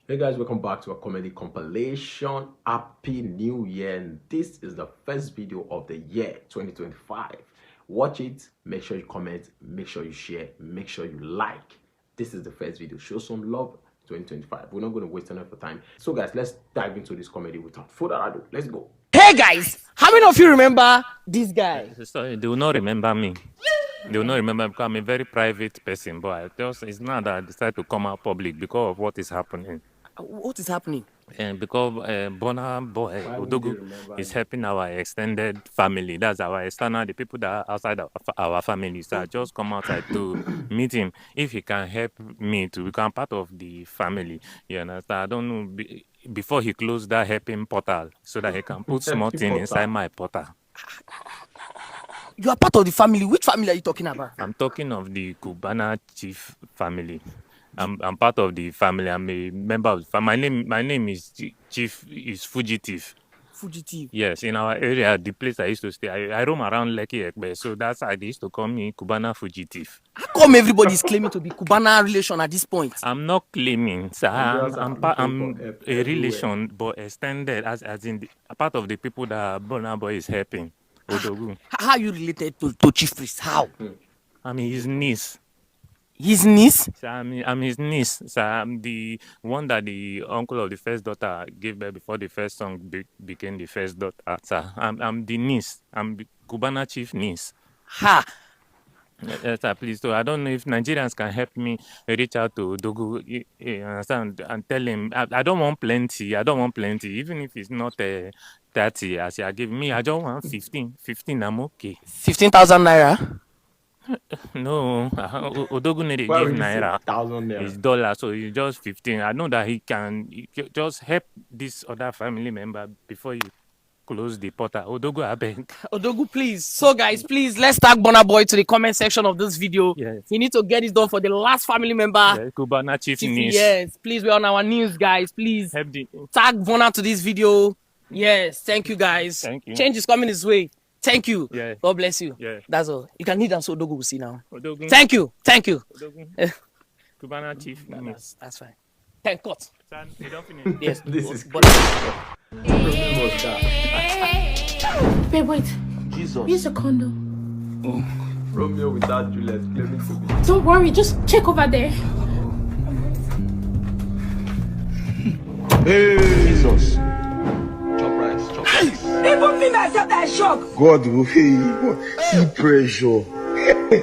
Hey guys, welcome back to a comedy compilation. Happy New Year, and this is the first video of the year 2025. Watch it, make sure you comment, make sure you share, make sure you like. This is the first video. Show some love 2025. We're not going to waste enough time. So guys, let's dive into this comedy without further ado. Let's go. Hey guys, how many of you remember this guy? Sorry, they will not remember me. They will not remember because I'm a very private person, but it's not that I decided to come out public because of what is happening. What is happening? And because Bona Boy Odogu is helping our extended family. That's our external, the people that are outside of our family. So I just come outside to meet him. If he can help me to become part of the family, you understand? I don't know, before he closed that helping portal so that he can put small thing inside my portal. You are part of the family. Which family are you talking about? I'm talking of the Cubana chief family. I'm part of the family. I'm a member of the family. My name is Chief is Fugitive. Fugitive. Yes, in our area, the place I used to stay, I roam around Lekki Ekpe, so that's why they used to call me Cubana Fugitive. How come everybody is claiming to be Cubana relation at this point? I'm not claiming, sir. I'm a relation, but extended as in a part of the people that Burna Boy is helping. Odogu. How are you related to Chief Priest? How? I mean, his niece. His niece? So I'm his niece. So I'm the one that the uncle of the first daughter gave birth before the first son became the first daughter. So I'm the niece. I'm the Cubana chief niece. Ha! Yes, sir, please. So I don't know if Nigerians can help me reach out to Dogu, you understand, and tell him I don't want plenty. I don't want plenty, even if it's not 30 as you are giving me. I don't want 15. 15, I'm okay. 15,000 naira. No, Odogu need to give naira. It's dollar, so it's just 15. I know that he can just help this other family member before you close the portal. Odogu, I beg. Odogu, please. So guys, please, let's tag Burna Boy to the comment section of this video. Yes. We need to get it done for the last family member. Yeah, Cubana chief niece. Yes, please, we're on our news, guys. Please help tag Burna to this video. Yes, thank you, guys. Thank you. Change is coming his way. Thank you. Yeah. God bless you. Yeah. That's all. You can need them so Odogu will see now. Odogu. Thank you. Thank you. Odogu. Cubana chief niece. That's fine. 10 cut. Son, you don't finish. Yes. This is Babe, wait. Jesus. Use a condom. Romeo without Juliet claiming to be. Don't worry, just check over there. Hey! Jesus. Chop rice. Even me myself that shock. God will see pressure.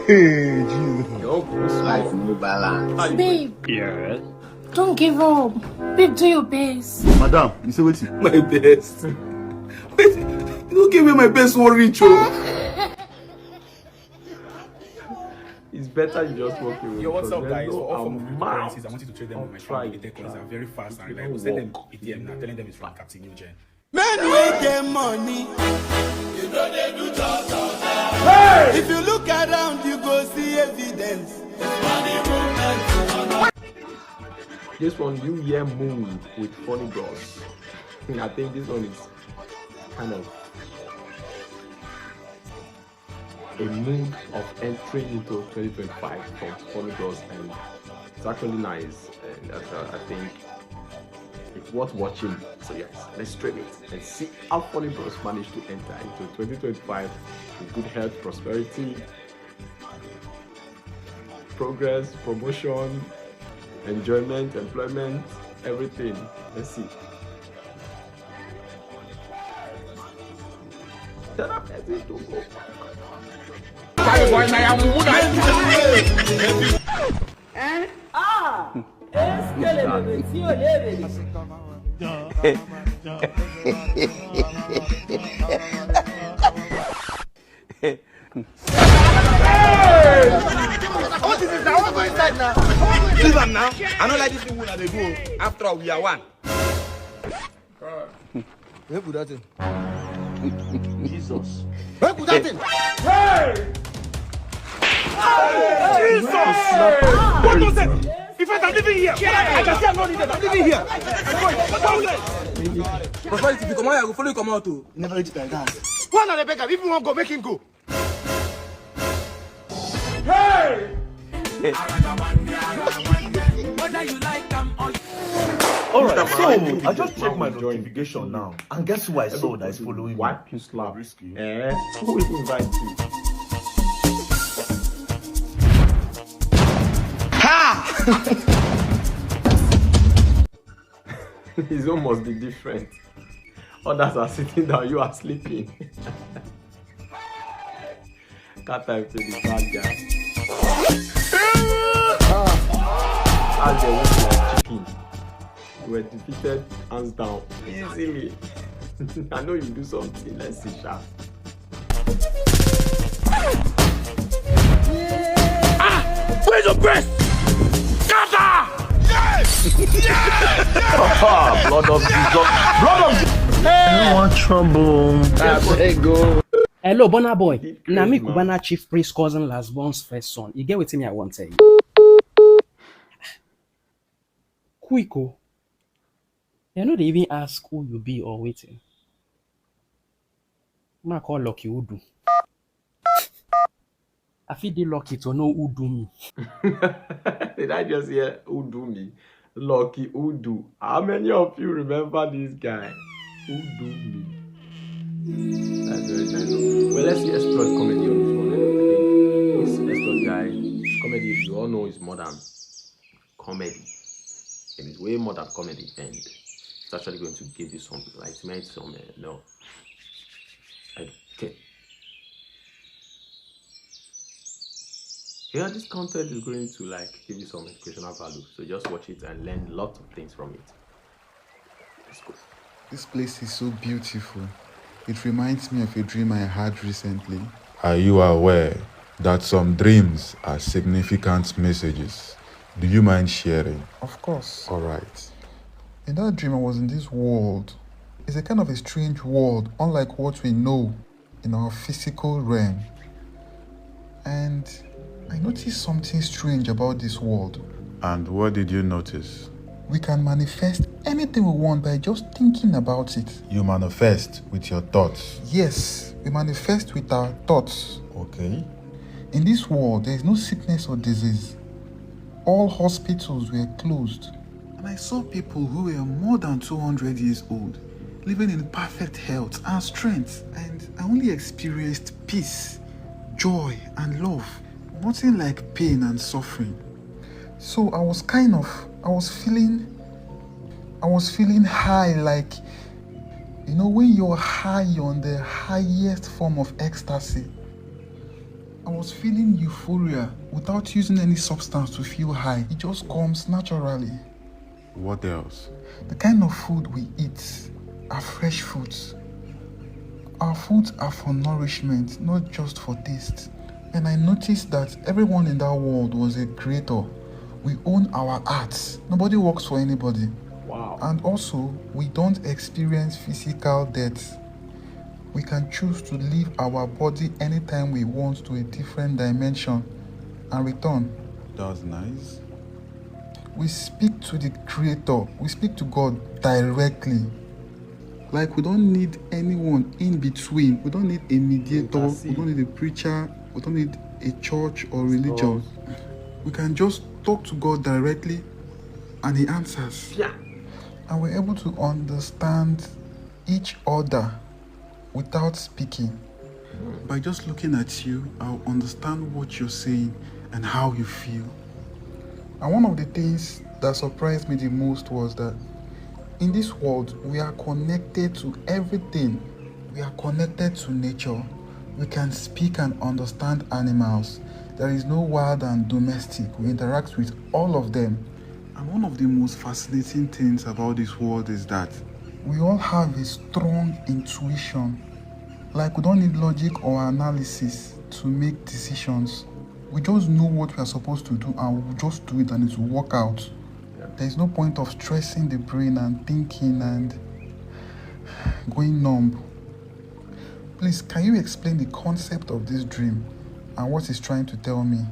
Jesus. Life no balance. Babe, Yeah. don't give up. Babe, do your best. Madam, you say what? My best. Wait, you don't give me my best one rich. It's better you just walk away. Yo, what's up, guys? No For all form of amount cryptocurrencies, I want you to trade them with my try family. The coins are very fast and It reliable. don't Send them work. ETM now, telling them it's from Captain New Gen. Men with their money. You know they do If you look around, you go see evidence. This one, New Year mood with funny girls. I think this one is kind of a mood of entering into 2025 from funny girls, and it's actually nice. And I think it's worth watching. So yes, let's stream it and see how funny girls manage to enter into 2025 with good health, prosperity, progress, promotion, enjoyment, employment, everything. Let's see. Tell them everything to go. What is this now? I want to go inside now. Leave them now. I don't like this thing when they go. After all, we are one. Where put that in? Jesus. Where put that in? Jesus! What was it? In fact, I'm living here. I can see I'm not needed. I'm living here. Prosperity, if you come out, I will follow you come out too. Never reach like that. One of the beggar, if you want to go, make him go. Hey! Alright, so I just checked my notification now, and guess who I saw that is following me? Wipe you slap. Who will invite you? His own must be different. Others are sitting down, you are sleeping. Can't type to the bad guy. As they look like chicken. You were defeated hands down. Easily. I know you do something. Let's see, Shank. Where's your breast? Scatter! Blood of Jesus. Blood of Jesus. I want trouble. Go. Hello, Bona boy. Na me Cubana chief priest cousin Lasbon's first son. You get what me I want to say. Quico. You know they even ask who you be or waiting. Ma call lucky who do. I feel they lucky to know who do me. Did I just hear who do me? Lucky who do. How many of you remember this guy? Who do me? That's very nice. Well, let's see exploit comedy on this one. I think this exploit guy, comedy, if you all know, is more than comedy. It is way more than comedy, and it's actually going to give you some enlightenment, some no. Okay. Yeah, this content is going to give you some educational value. So just watch it and learn lots of things from it. Let's go. This place is so beautiful. It reminds me of a dream I had recently. Are you aware that some dreams are significant messages? Do you mind sharing? Of course. All right. In that dream, I was in this world. It's a kind of a strange world, unlike what we know in our physical realm. And I noticed something strange about this world. And what did you notice? We can manifest anything we want by just thinking about it. You manifest with your thoughts? Yes, we manifest with our thoughts. Okay. In this world, there is no sickness or disease. All hospitals were closed. And I saw people who were more than 200 years old, living in perfect health and strength. And I only experienced peace, joy, and love. Nothing like pain and suffering. So I was feeling high, like, you know, when you're high on the highest form of ecstasy. I was feeling euphoria without using any substance to feel high. It just comes naturally. What else? The kind of food we eat are fresh foods. Our foods are for nourishment, not just for taste. And I noticed that everyone in that world was a creator. We own our arts. Nobody works for anybody. Wow. And also, we don't experience physical death. We can choose to leave our body anytime we want to a different dimension and return. That's nice. We speak to the creator. We speak to God directly. Like, we don't need anyone in between. We don't need a mediator. We don't need a preacher. We don't need a church or religion. We can just talk to God directly and He answers. Yeah. And we're able to understand each other without speaking. By just looking at you, I'll understand what you're saying and how you feel. And one of the things that surprised me the most was that in this world, we are connected to everything. We are connected to nature. We can speak and understand animals. There is no wild and domestic. We interact with all of them. And one of the most fascinating things about this world is that we all have a strong intuition. Like, we don't need logic or analysis to make decisions. We just know what we are supposed to do and we'll just do it and it will work out. There is no point of stressing the brain and thinking and going numb. Please, can you explain the concept of this dream and what it's trying to tell me?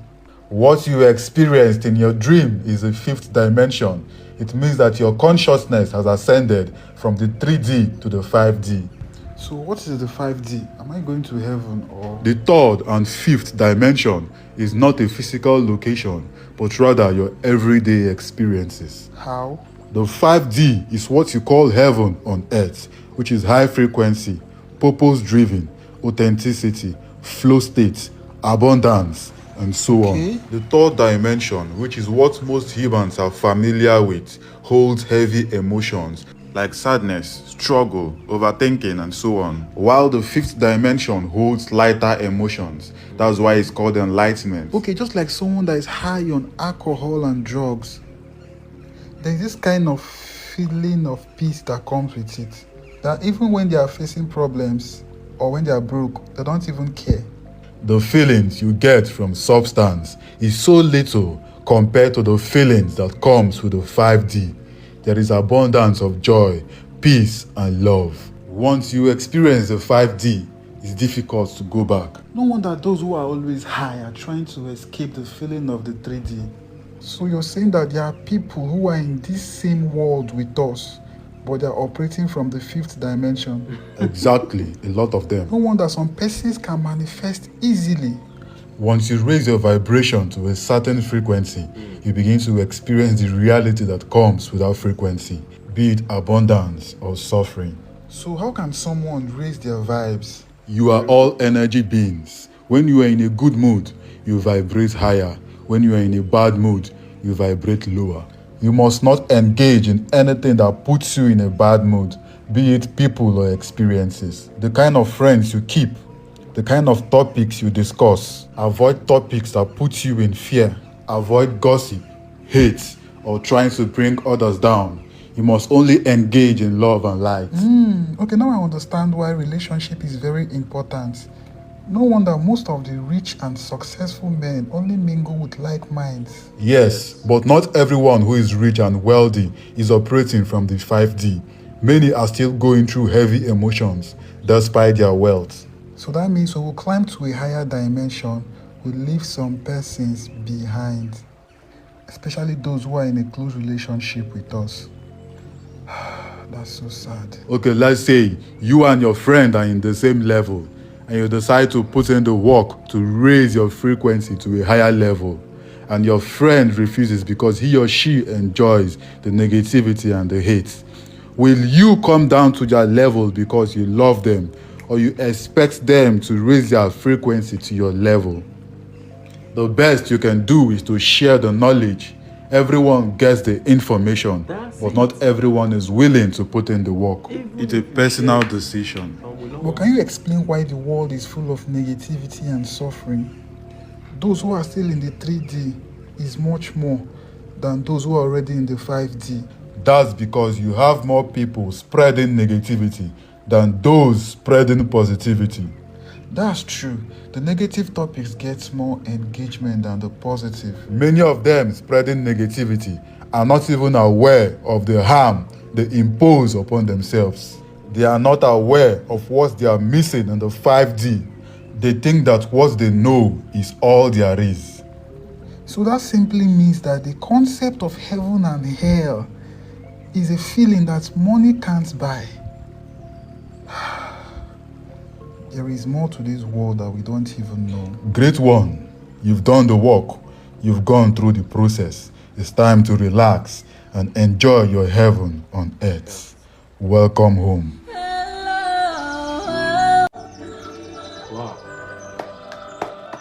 What you experienced in your dream is a fifth dimension. It means that your consciousness has ascended from the 3D to the 5D. So what is the 5D? Am I going to heaven or? The third and fifth dimension is not a physical location, but rather your everyday experiences. How? The 5D is what you call heaven on earth, which is high frequency, purpose-driven, authenticity, flow state, abundance, and so on. The third dimension, which is what most humans are familiar with, holds heavy emotions like sadness, struggle, overthinking, and so on. While the fifth dimension holds lighter emotions. That's why it's called enlightenment. Okay, just like someone that is high on alcohol and drugs, there's this kind of feeling of peace that comes with it. That even when they are facing problems or when they are broke, they don't even care. The feelings you get from substance is so little compared to the feelings that comes with the 5D. There is abundance of joy, peace, and love. Once you experience the 5D, it's difficult to go back. No wonder those who are always high are trying to escape the feeling of the 3D. So you're saying that there are people who are in this same world with us, but they're operating from the fifth dimension. Exactly, a lot of them. No wonder some persons can manifest easily. Once you raise your vibration to a certain frequency, you begin to experience the reality that comes with that frequency, be it abundance or suffering. So how can someone raise their vibes? You are all energy beings. When you are in a good mood, you vibrate higher. When you are in a bad mood, you vibrate lower. You must not engage in anything that puts you in a bad mood, be it people or experiences. The kind of friends you keep, the kind of topics you discuss. Avoid topics that put you in fear. Avoid gossip, hate, or trying to bring others down. You must only engage in love and light. Okay, now I understand why relationship is very important. No wonder most of the rich and successful men only mingle with like minds. Yes, but not everyone who is rich and wealthy is operating from the 5D. Many are still going through heavy emotions despite their wealth. So that means when we climb to a higher dimension, we leave some persons behind, especially those who are in a close relationship with us. That's so sad. Okay, let's say you and your friend are in the same level and you decide to put in the work to raise your frequency to a higher level, and your friend refuses because he or she enjoys the negativity and the hate. Will you come down to their level because you love them, or you expect them to raise their frequency to your level? The best you can do is to share the knowledge. Everyone gets the information, but not everyone is willing to put in the work. It's a personal decision. But can you explain why the world is full of negativity and suffering? Those who are still in the 3D is much more than those who are already in the 5D. That's because you have more people spreading negativity than those spreading positivity. That's true. The negative topics get more engagement than the positive. Many of them spreading negativity are not even aware of the harm they impose upon themselves. They are not aware of what they are missing in the 5D. They think that what they know is all there is. So that simply means that the concept of heaven and hell is a feeling that money can't buy. There is more to this world that we don't even know. Great one, you've done the work. You've gone through the process. It's time to relax and enjoy your heaven on earth. Welcome home. Wow.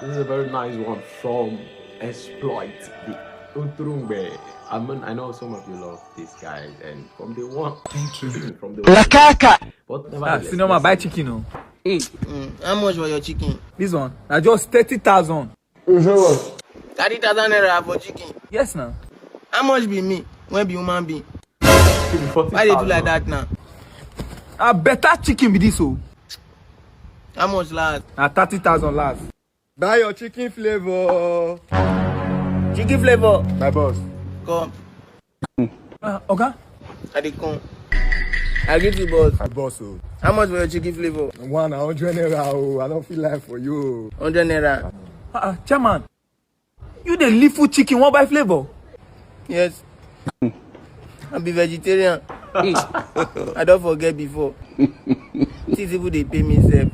This is a very nice one from Exploit, the Utrumbe. I know some of you love this guy, and from the one, from the one, but nevertheless, Cinema, buy chicken, no. How much for your chicken? This one, I just 30,000. 30,000 naira for chicken. Yes, now. How much be me? When be human being? Why they do like that now? A better chicken be this, oh. How much last? 30,000 last. Buy your chicken flavor. Chicken flavor. My boss. Come. Okay. I dey come. I give you boss. My boss, oh. How much for your chicken flavor? 100 naira, oh. I don't feel like for you. 100 naira. Chairman, you the leaf food chicken, what buy flavor? Yes. I be vegetarian. I don't forget before. See people they pay me self.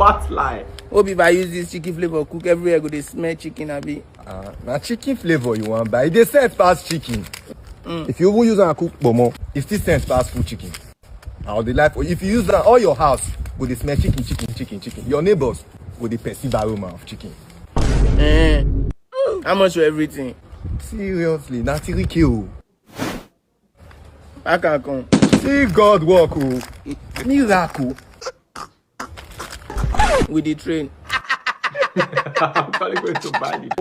fat lie. Hope if I use this chicken flavor cook everywhere, go they smell chicken abi. Now chicken flavor you want buy? They sell fast chicken. If you even use a cook bomo, it still sends fast food chicken. Or the life. If you use that, all your house will they smell chicken. Your neighbors will they perceive aroma of chicken. How much for everything? Seriously, not kill. I can't come. See God work, miracle. With the train. I'm probably going to buy it.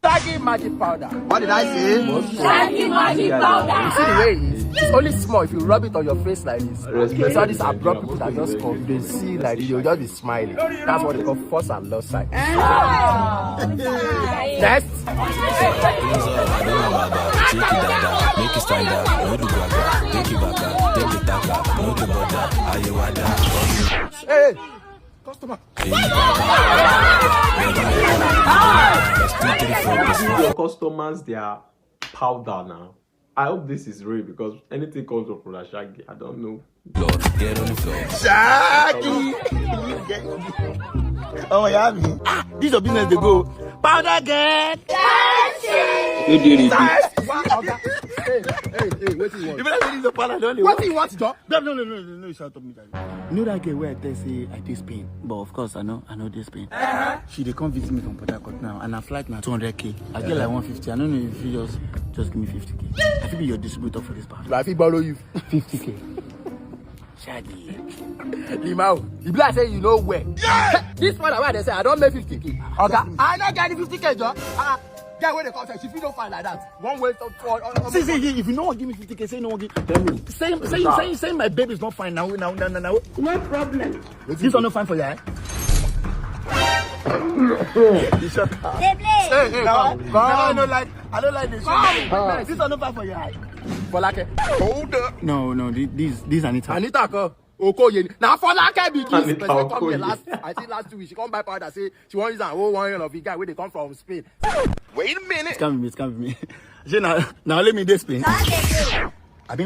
Shaggy magic powder. What did I say? Shaggy magic powder. You see the way it is? It's only small if you rub it on your face like this. So these abrupt people that just come, they see like you'll just be smiling. That's what they call force and love sight. Next. Make it stand up, no do gaga, take it back up, take it back up, no do bother, are you wada? Hey, customer. Your customers, they are powder now. I hope this is real because anything comes from Brother Shaggy, I don't know. Lord, get on the floor. Shaggy! Oh, yeah, me. This is your business to go. Powder girl! You did it. Hey, what do you want? You better say this is a powder, don't you? What do you want, John? No, shut up, me. You know that girl where I tell say I take Spain, but of course I know this Spain. She dey come visit me from Port Harcourt now, and her flight now 200k. I get like 150. I don't know if you just give me 50k. I feel be your distributor for this part. I feel borrow you 50k. Shaggy. Limau, the black say you know where. Yeah! This one why they say I don't make 50k. Okay, I don't get the 50k, John. Guy where they come say, if you don't find like that, one way to fall. See, if you no one give me 50k, say no one give. Tell me. Say my baby's not fine now. No problem. This one not fine for you, eh? Hey, I don't like this. This one not fine for you, eh? For like hold up. No, these Anita. Anita, go. Okoye. Now for like because Anita come here Okoye. I think last 2 weeks she come buy powder say she want use an old one of the guy where they come from Spain. Wait a minute. It's coming with me. Now let me this Spain. Abi.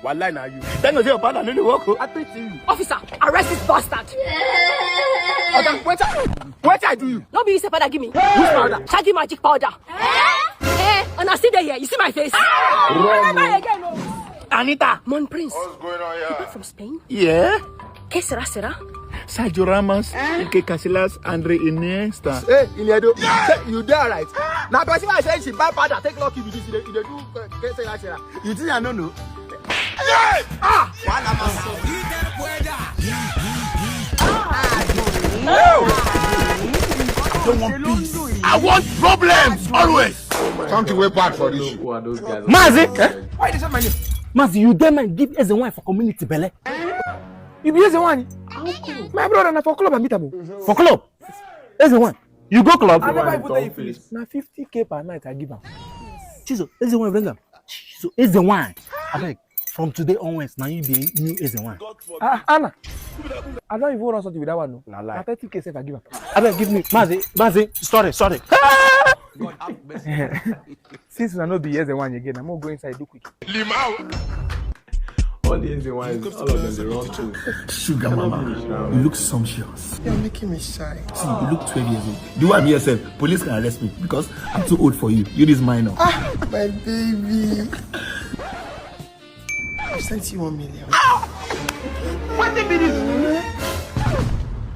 Wallahi na you. Tell me say your partner no dey work. I pray to you. Officer, arrest this bastard. Okay, what I do you? No be you say powder give me. Which powder? Shaggy magic powder. And I see there here. You see my face? Anita. Mon Prince. What's going on here? You back from Spain? Yeah. Que sera? Sergio Ramos, Ike Casillas, Andre Iniesta. Hey, Chinedu. You there right? Now person I say she buy powder take lucky with this. You do que sera. You think I don't know? Yeah! I don't want peace. I want problems always. Come to way back for this. Who are those guys? Mazi, Why did you say my name? Mazi, you dare man give as a wine for community belle? You be as a one. My brother na for club and meet am. For club? As a one. You go club? I never put you finish. Na 50k per night I give am. Chizo, as a one bring am. So as a one. I beg. From today onwards, now you be new as a one. Anna, I don't even run something with that one. No, na lie. 30k if I give am. I beg, give me, Mazi. Sorry. Since I know be as a one again, I'm gonna go inside do quick. Limau. All the easy ones, all of them they run too. Sugar mama, you look sumptuous. You're making me shy. See, you look 12 years old. Do I'm here, sir? Police can arrest me because I'm too old for you. You this minor. Ah, my baby. I've sent you 1 million. What the be this?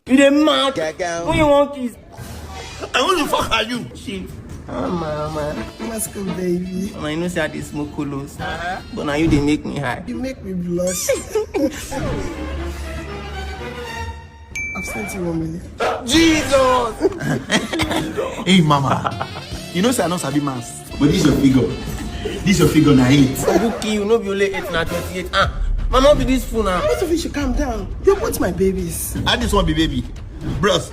You the mad? Who you want kiss? And who the fuck are you? Shit. Oh, mama. Mozkoh, baby. I know say I dey smoke colos, but now you they make me high. You make me blush. I've sent you 1 million. Jesus! Hey, mama. You know say I know Sabi mass, but this your figure. This your figure na 8. Rukky, you know be only 8 na 28. Mama be this fool now. Both of you should calm down. You're both my babies. I just want be baby. Bros,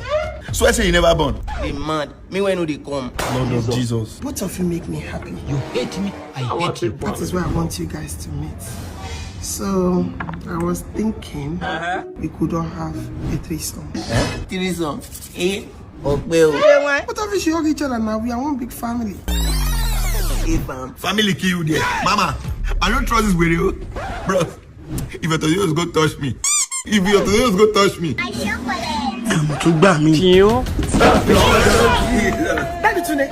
swear say you never born. They mad. Me when they come. Lord of Jesus. Both of you make me happy. You hate me, I hate you. That is why I want you guys to meet. So, I was thinking we could all have a threesome. Threesome? Eh? Both of you should hug each other now. We are one big family. Family kill you there. Mama, I don't trust this video. Bros, if your Toyos go touch me. To buy me. Daddy Tune,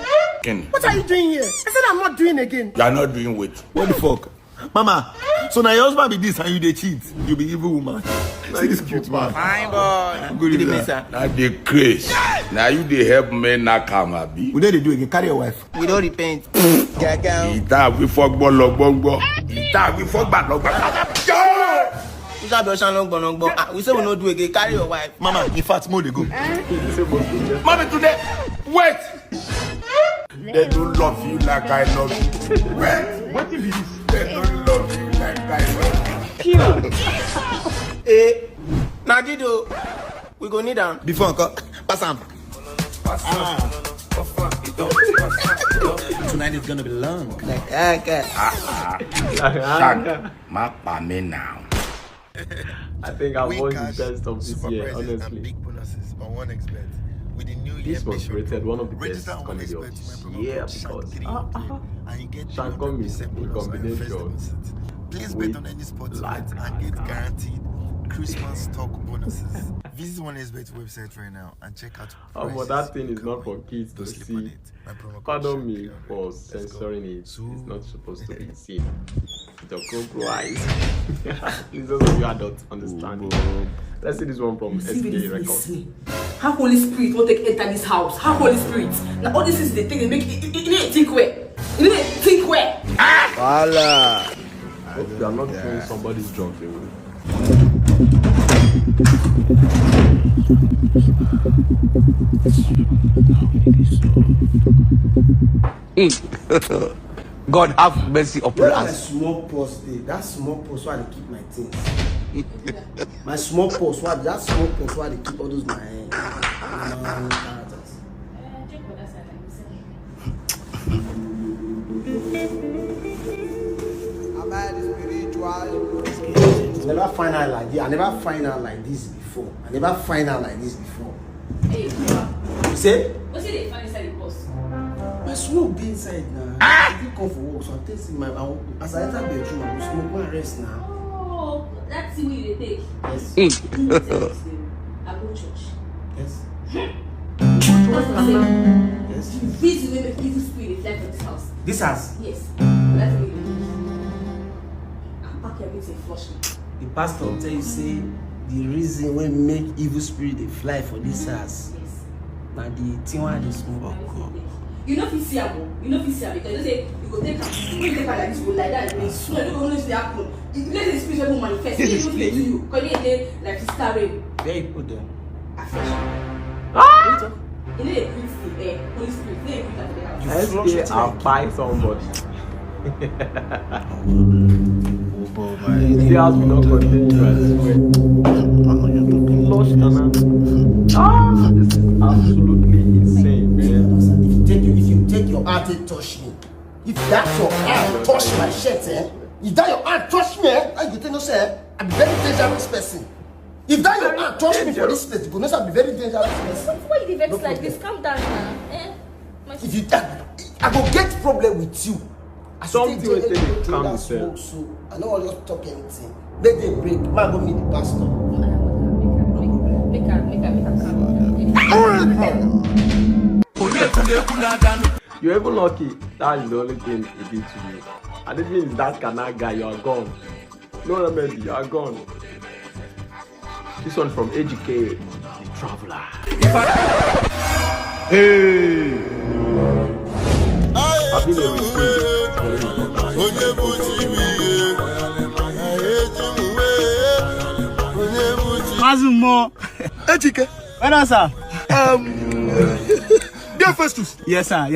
Kenny. What are you doing here? I said I'm not doing again. You are not doing what? What the fuck? Mama, so now your husband be this and you they cheat. You be evil woman. See this cute man. Fine boy. Good evening, sir. Now they crazy. Now you they help me not come abi. What they do again? Carry your wife. We don't repent. Ita we fuck bologbo. Ita we fuck balogbo. We say we don't do again. Carry your wife. Mama, in fact, more they go. Mommy today. Wait. They don't love you like I love you. Wait. What is this? They don't love you like I love you. Hey, Nagido, we go kneel down. Before Uncle, pass on. Tonight is gonna be long. Like Agkaay. Shank, map me now. I think I've won the best of this year, honestly. Big bonuses on 1xBet. With the new This was rated one of the best Register on comedy of 1xBet, this year because and you get Shank in combination Please bet on any sports bet and get guaranteed Christmas stock bonuses. Visit 1xBet website right now and check out. Oh, but that thing is not for kids to see. Pardon me for censoring it. It's not supposed to be seen. It's a compromise. Please, those of you adults understand. Let's see this one from SK Records. How Holy Spirit won't take enter this house? How Holy Spirit? Now all this is the thing they make it. You need to think where. You need to think where. Voila. Hope you are not throwing somebody's junk away. God have mercy upon That's us. my small purse there. That small purse where I keep my things. My small purse where that small purse where I keep all those my characters. I never find out like this. I never find out like this before. Hey, You say? what's it find inside the bus? My smoke be inside now. I didn't come for work, so I'm tasting my. As I enter bedroom, I will smoke my rest now. Oh, that's the way you take. Yes. I go church. Yes. What's the same? Yes. This is the way the evil spirit fly from this house. This house. Yes. That's the way you do. I'll pack everything, flush me. The pastor tell you say the reason we make evil spirit they fly for this house. Yes. Now the thing why they smoke. You know if you see her, because you say you go take her, when you take her like this, you go like that, you swear you don't know if they happen. If let the spirit will manifest, it will play to you. Because they like to start rain. Where you put them? Affection. You need a breathe the air, Holy Spirit, you need a breathe the house. SK, I'll buy somebody. The house will not continue as well. This is absolutely insane, man. If you take your hand and touch me, if that's your hand touch my shirt, if that your hand touch me, I go tell you say I'm a very dangerous person. If that your hand touch me for this place, you go know I'm a very dangerous person. Why you vex like this? Calm down now. If you I go get problem with you. Something will take you calm yourself. So I don't want to talk anything. Let them break. Man, go meet the pastor. Make her calm. You're even lucky. That is the only thing he did to me. I didn't mean that canal guy. You are gone. No remedy. You are gone. This one from Agkaay, the traveler. Hey. I've been a Mazumo. Ejike. When else, sir? Dear Festus. Yes, sir.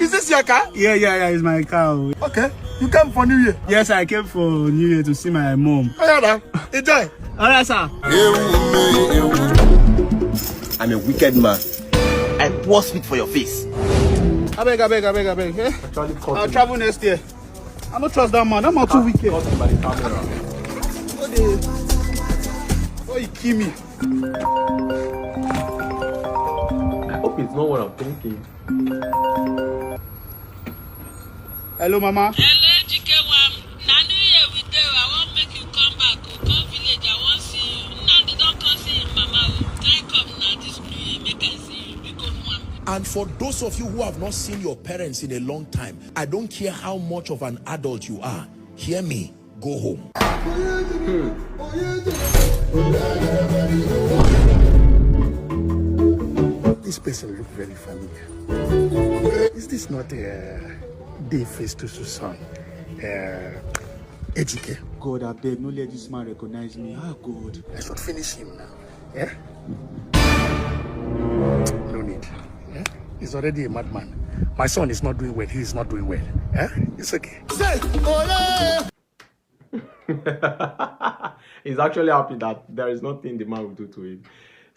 Is this your car? Yeah, it's my car. Okay. You came for New Year? Yes, I came for New Year to see my mom. Oh, yeah, enjoy. Alright, sir. I'm a wicked man. I pour spit for your face. I beg. I'll travel next year. I don't trust that man. That man too wicked. Oh, he kill me. I hope it's not what I'm thinking. Hello, Mama. Hello, Jikewam. Nanu here with you. I won't make you come back. Come village. I won't see you. Nanu don't come see you, Mama. Try come now this New Year. Make I see you. Because And for those of you who have not seen your parents in a long time, I don't care how much of an adult you are. Hear me, go home. This person looks very familiar. Is this not Dave Festus' son? Ejike? God, I beg, no let this man recognize me. Ah, God. I should finish him now. Yeah? No need. Yeah? He's already a madman. My son is not doing well. He is not doing well. Yeah? It's okay. He's actually happy that there is nothing the man will do to him.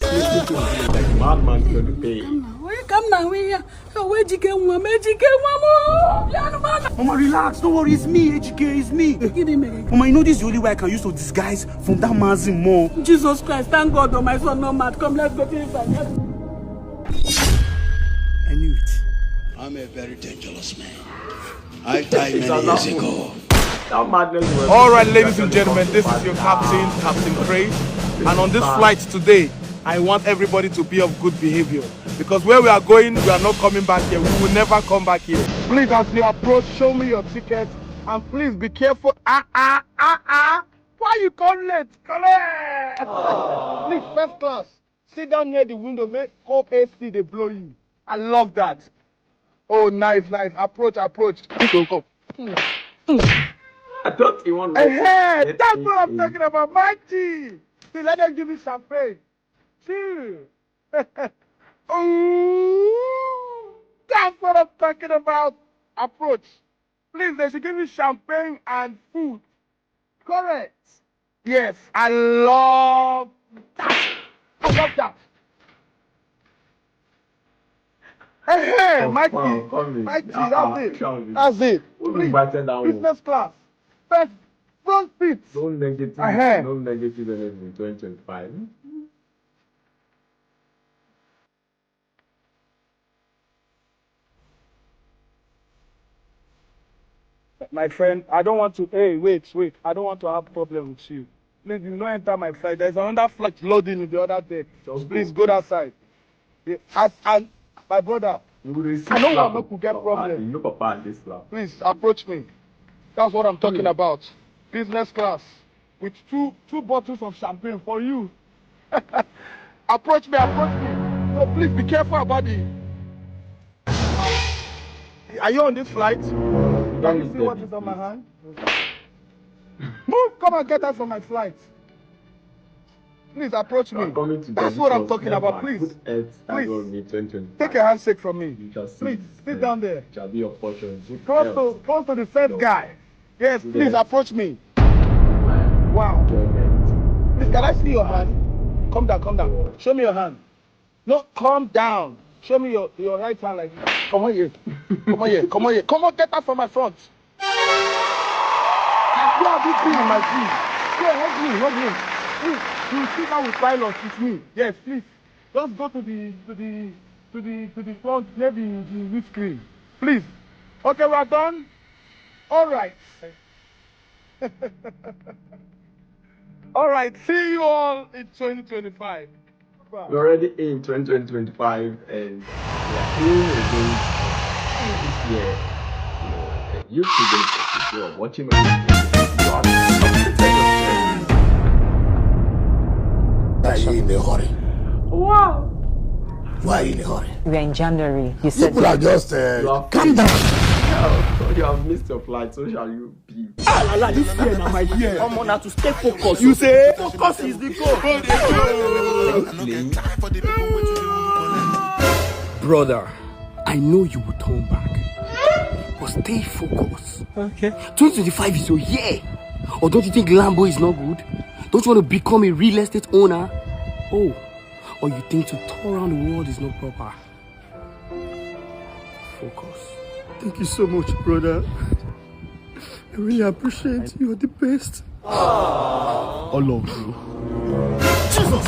Sleeping to him like madman is going to pay. Come now, Mama, relax. Don't worry. It's me, HK. It's me. Mama, you know this is the only way I can use to disguise from that man's more. Jesus Christ, thank God, oh, my son, no mad. Come, let's go to inside. I knew it. I'm a very dangerous man. I died many years ago. All right, ladies and gentlemen, this is your captain, Captain Crity. And on this flight today, I want everybody to be of good behavior. Because where we are going, we are not coming back here. We will never come back here. Please, as you approach, show me your ticket. And please be careful. Why you come late? Please, first class. Sit down near the window. Make hope AC, they blow you. I love that. Oh, nice. Approach. Go. I thought he wanted Hey, that's what I'm talking about, Mighty. See, let them give me champagne. Chill. Oh, that's what I'm talking about. Approach. Please, they should give me champagne and food. Correct. Yes, I love that. I love that. Hey, Mikey. Mikey, that's it. That's it. Please, business class. First, front seat. No negative energy in 2025. My friend, I don't want to. Hey, wait. I don't want to have problem with you. Please, you don't enter my flight. There's another flight loading in the other deck. Please go that side. Yeah, and my brother, I know I'm not to get problem. Please approach me. That's what I'm talking about. Business class with two bottles of champagne for you. Approach me. No, please be careful about it. Are you on this flight? Can you see what is on my hand? Move! Come and get out from my flight. Please approach me. That's what I'm talking about. Please. Take a handshake from me. Please, sit down there. Shall be your fortune. Close to the first guy. Yes, please approach me. Wow. Please, can I see your hand? Come down. Show me your hand. No, calm down. Show me your right hand like this. Come on here. Come on, get out from my front. You are this thing in my feet. Help me. Please, you sit down with silence with me. Yes, please. Just go to the front, near the windscreen. Please. Okay, we're done. All right. All right. See you all in 2025. We're already in 2025 and we are in again this year. You if you're watching my Are you in a hurry? Wow. Why are you in a hurry? We're in January. You said people are just calm down. You have missed your flight, so shall you be? This year now, my year. Come on now to stay focused. You say focus is the goal. Brother, I know you will turn back, but stay focused. Okay. 2025 is your year. Or don't you think Lambo is not good? Don't you want to become a real estate owner? Oh, or you think to tour around the world is not proper? Focus. Thank you so much, brother. I really appreciate you. You're the best. All of you.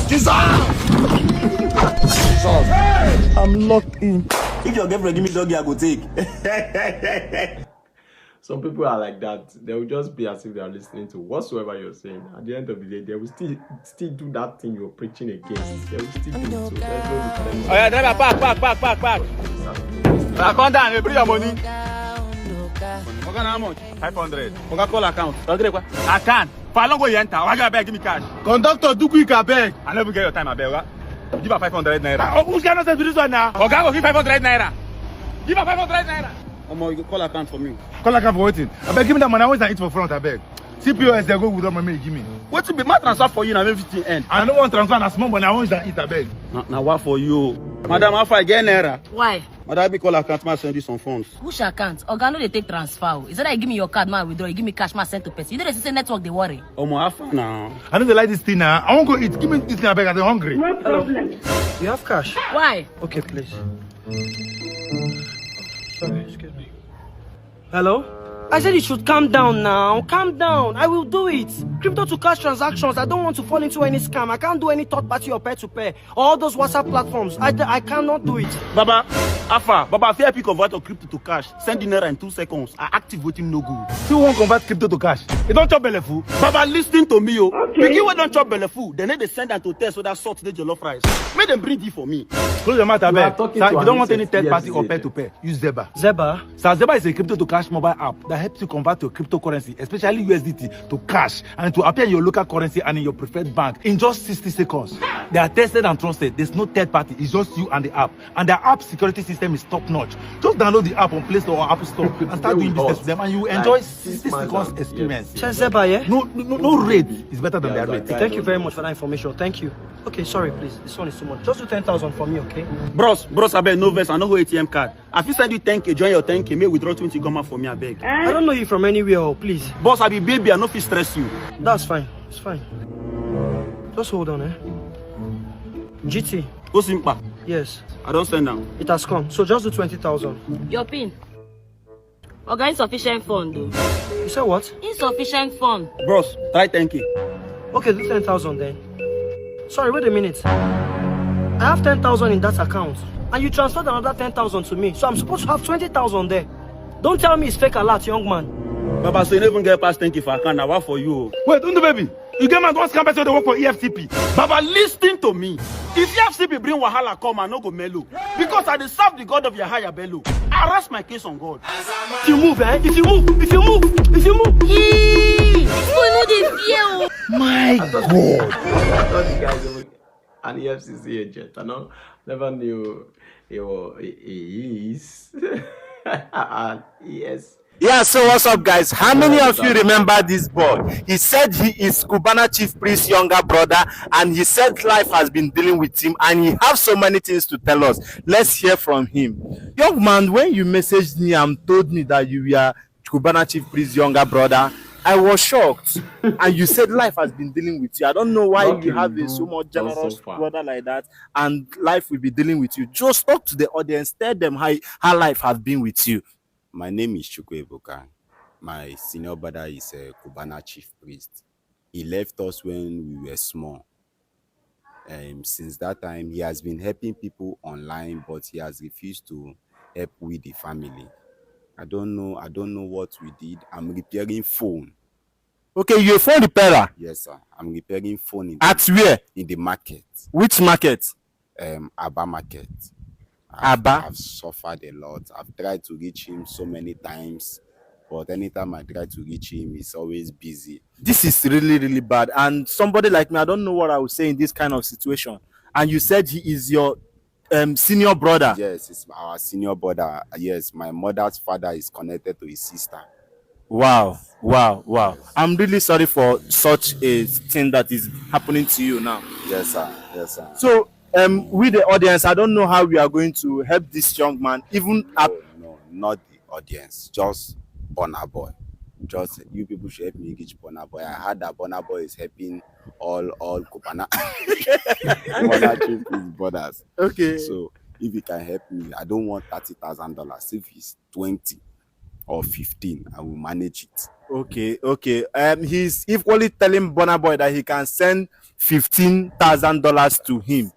Jesus! I'm locked in. If your girlfriend give me doggy, I go take. Some people are like that. They will just be as if they are listening to whatsoever you're saying. At the end of the day, they will still do that thing you're preaching against. They will still do it. So there's no difference. Oh yeah, driver, park. Come down, you bring your money. Okay, how much? 500. Okay, call account. I can't. For how long will you enter? Why you beg? Give me cash. Conductor, do quick, I beg. I never get your time, I beg. Okay? Give her 500 naira. Who's gonna say this one now? Okay, go give 500 naira. Give her 500 naira. You call account for me. Call account for waiting. I beg, give me that money. I always eat for front, I beg. CPOS, they go without my money, give me. What will be my transfer for you now? Everything end. I don't want transfer na small money. I always eat, I beg. Now what for you? Madam, how far get naira? Why? Madam, I call account, ma send you some funds. Which account? Oga no dey take transfer. Is that you give me your card, ma withdraw, you give me cash, ma send to person. You know they say network they worry. Oh, my far now. I don't like this thing now. I won't go eat. Give me this thing, I beg. I'm hungry. No problem. You have cash? Why? Okay, please. Sorry, excuse me. Hello? I said you should calm down now. Calm down. I will do it. Crypto to cash transactions. I don't want to fall into any scam. I can't do any third party or peer-to-peer. All those WhatsApp platforms. I cannot do it. Baba, Alpha, Baba, if you convert your crypto to cash, send the naira in 2 seconds. I activate him no good. You won't convert crypto to cash. You don't chop belly food. Baba, listen to me, yo. Okay. Begin when don't chop belly food. Then they send them to test so that salt the jollof rice. Make them bring it for me. Close your mouth, I beg. If you don't want any third party or peer-to-peer, use Zeba. Zeba? So Zeba is a crypto to cash mobile app that helps you convert your cryptocurrency, especially USDT, to cash and to appear in your local currency and in your preferred bank in just 60 seconds. They are tested and trusted. There's no third party. It's just you and the app. And the app security system is top-notch. Just download the app on Play Store or Apple Store and start doing business with them, and you enjoy 60 seconds experience. Zeba, yeah? No rate is better than their rate. Thank you very much for that information. Thank you. Okay, sorry, please. This one is too much. Just do 10,000 for me, okay? Bros, I beg, no verse. I don't go ATM card. If you send you 10K, join your 10K, may withdraw 20 come for me, I beg. I don't know you from anywhere, please. Boss, I be baby, I no fit stress you. That's fine. It's fine. Just hold on, GT. Go simpa. Yes. I don't send down. It has come. So just do 20,000. Your pin. Oga, insufficient fund, though. You said what? Insufficient fund. Bros, try 10K. Okay, do 10,000 then. Sorry, wait a minute. I have 10,000 in that account. And you transferred another 10,000 to me. So I'm supposed to have 20,000 there. Don't tell me it's fake alert, young man. Baba, so you never get past 10K for account. Now what for you? Wait, Undu baby. You get my one scam person they work for EFCP. Baba, listen to me. If EFCP bring wahala come, I no go melo. Because I serve the God of Yahaya Bello. I rest my case on God. If you move, If you move. My God. I thought you guys were an EFCC agent. I never knew he is. Yes. Yeah, so what's up, guys? How many of you remember this boy? He said he is Cubana Chief Priest's younger brother, and he said life has been dealing with him, and he has so many things to tell us. Let's hear from him. Young man, when you messaged me and told me that you were Cubana Chief Priest's younger brother, I was shocked. And you said life has been dealing with you. I don't know why you have a so much generous brother like that, and life will be dealing with you. Just talk to the audience, tell them how life has been with you. My name is Chukwuebuka. My senior brother is a Cubana Chief Priest. He left us when we were small. Since that time, he has been helping people online, but he has refused to help with the family. I don't know what we did. I'm repairing phone. Okay, you're a phone repairer? Yes, sir. I'm repairing phone at where? In the market. Which market? Aba market. I've suffered a lot. I've tried to reach him so many times, but anytime I try to reach him, he's always busy. This is really, really bad. And somebody like me, I don't know what I would say in this kind of situation. And you said he is your senior brother. Yes, it's our senior brother. Yes, my mother's father is connected to his sister. Wow. Yes. I'm really sorry for such a thing that is happening to you now. Yes, sir. So, with the audience, I don't know how we are going to help this young man. No, not the audience. Just Burna Boy. Just you people should help me reach Burna Boy. I heard that Burna Boy is helping all Cubana Chief brothers. Okay. So if you can help me, I don't want $30,000. If it's 20 or 15, I will manage it. Okay. He's equally telling Burna Boy that he can send $15,000 to him.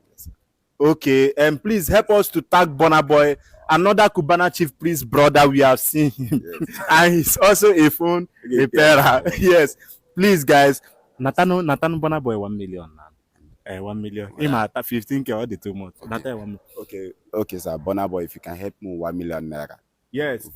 Okay, and please help us to tag Burna Boy another Cubana chief priest brother we have seen him. Yes. And he's also a phone repairer. Yes. Please, guys. Natano Bona Boy 1 million. 1 million. Him at 15K all the 2 months. Okay, sir. Bona Boy, if you can help me 1 million naira. Yes.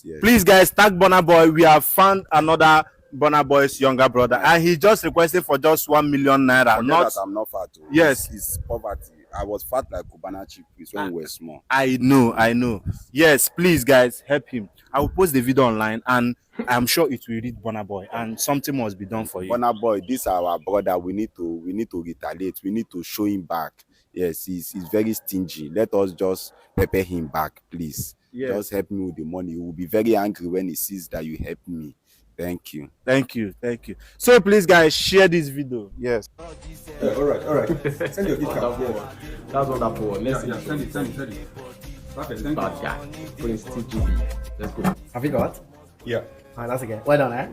Yes. Please, guys, tag Bona Boy. We have found another Bona Boy's younger brother, and he just requested for just 1 million naira. I'm not fat. Yes. It's poverty. I was fat like Cubana chief priest when we were small. I know. Yes, please, guys, help him. I will post the video online, and I'm sure it will reach Bona Boy, and something must be done for you. Bona Boy, this is our brother. We need to retaliate. We need to show him back. Yes, he's very stingy. Let us just pepper him back, please. Yes. Just help me with the money. He will be very angry when he sees that you help me. Thank you. So please, guys, share this video. Yes. All right. Send your gift card. That's wonderful. Let's send it. Perfect. Bad guy. Prince TGB. Let's go. Have you got? Yeah. That's okay. Well done, eh?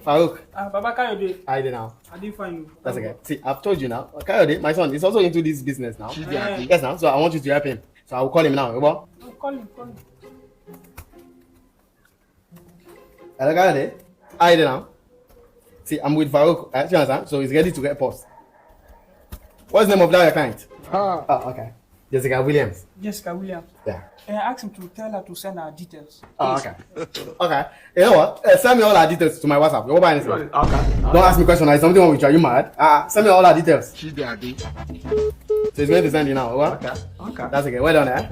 Farouk. Baba Kayode. I did now. I didn't find you. That's okay. See, I've told you now. Kayode, my son, is also into this business now. Yes, now. So I want you to help him. So I will call him now. Call him. Hello, Kayode. I did now. See, I'm with Farouk. You understand? So he's ready to get post. What's the name of that client? Oh, okay. Jessica Williams. Yeah. I asked him to tell her to send her details. Oh, okay. Okay. You know what? Send me all her details to my WhatsApp. You won't buy anything. Okay. Don't ask me questions. Is something wrong with you? Are you mad? Send me all her details. So he's going to send you now. What? Okay. That's okay. Well done, eh?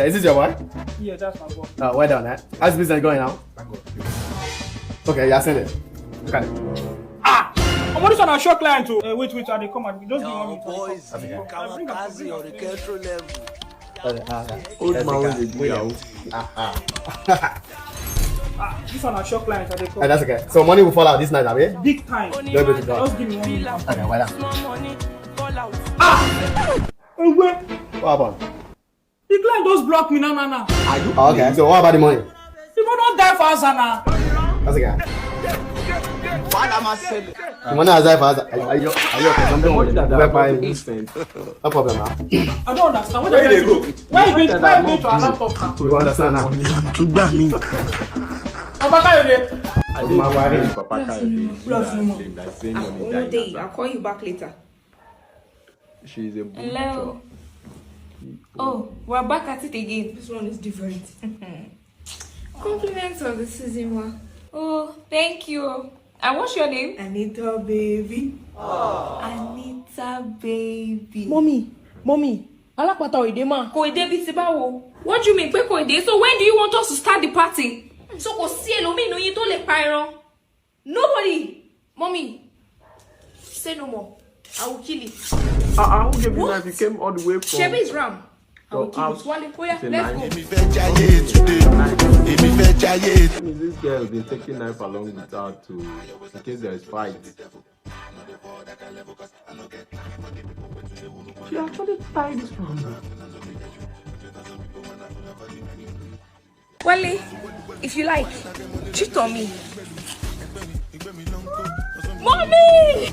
Is this your boy? Yeah, that's my boy. Oh, well done, eh? How's the business going now? Okay, yeah, send it. Okay. I'm only on a short client too. Wait, are they come and just give me boys, CRaZy on the control level. Old man will be this one a short client, are they come? That's okay. So money will fall out this night, are we? Big time. Just give me 1 million. Okay, well done. What happened? The client just block me now. Okay, so what about the money? The money don't die faster now. That's okay. The money has died faster. Are you okay? Something wrong. No problem now. I don't understand. Where they go? Why you going to a laptop? You understand now? To grab me. Papa Kayode. One day, I'll call you back later. She's a butcher. Hello. Oh, we're back at it again. This one is different. Compliments of the season one. Oh, thank you. And what's your name? Anita baby. Oh. Anita baby. Mommy. Alapata oide ma. Ko ide bi ti bawo. What do you mean pe ko ide? So when do you want us to start the party? So ko si elomi no yin to le pa eran. Nobody. Mommy. Say no more. I will kill it. I will give you knife. You came all the way from Shebi's ram. I will kill it. Wale, oh yeah, let's go. This girl has been taking knife along with her to in case there is fight. She actually tied this one. Wale, if you like, cheat on me. Mommy!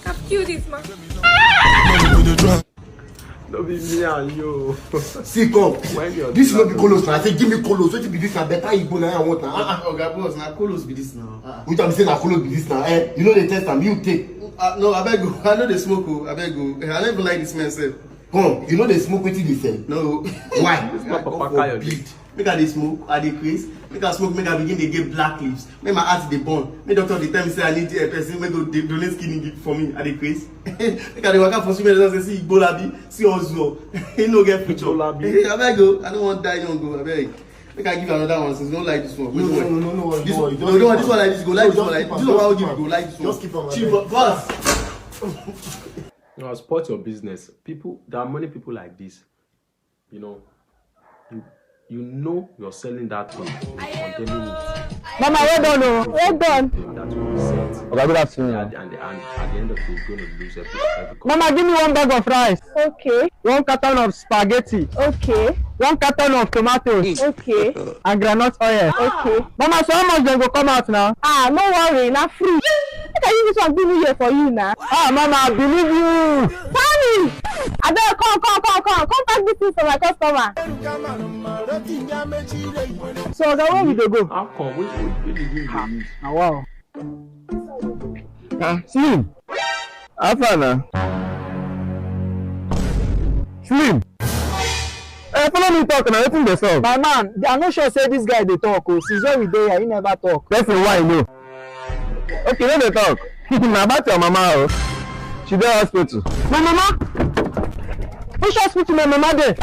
I've killed this man. Don't be me and you. See, come. This will not be colos now. I say, give me colos. What be this now? Better Igbo now. I want now. Okay, boss. Now colos be this now. Which I'm saying now colos be this now. Eh? You know the test and you take. No, I beg you. I know they smoke. I beg you. I don't even like this man self. Come. You know they smoke wetin they sell. No. Why? This not Papa Kayode. Make I dey smoke. I dey craze. Make I smoke. Make I begin to get black lips. Make my heart dey burn. Make doctor dey tell me say I need a person wey go donate kidney for me. I dey craze. Make I dey waka for street and say see Igbo labi, see Ozuo. He no get future. I beg you. I don't want die young. Go. I beg. Make I give you another one since you don't like this one. No. This one. No, this one like this. Go like this one. Like this one. I will give you. Go like this one. Just keep on. Chief boss. No, support your business. People, there are many people like this. You know, you know you're selling that thing, condemning it. Mama, well done, well done. That will be set. Okay, good afternoon. And at the end of the day, you're going to lose every Mama, give me 1 bag of rice. Okay. 1 carton of spaghetti. Okay. 1 carton of tomatoes. Okay. And groundnut oil. Okay. Mama, so how much they go come out now? No worry, not free. I can use this one give me here for you now. Mama, I believe you. Mommy! I better come pack this thing for my customer. So the way we go. How come? Where did you use? Wow. Slim. How far now? Slim. Follow me talk now. Wetin dey sup? My man, I'm not sure say this guy dey talk. Since when we dey here, he never talk. Person why you know? Okay, no dey talk. Na about your mama. She dey hospital. My mama? Which hospital my mama dey?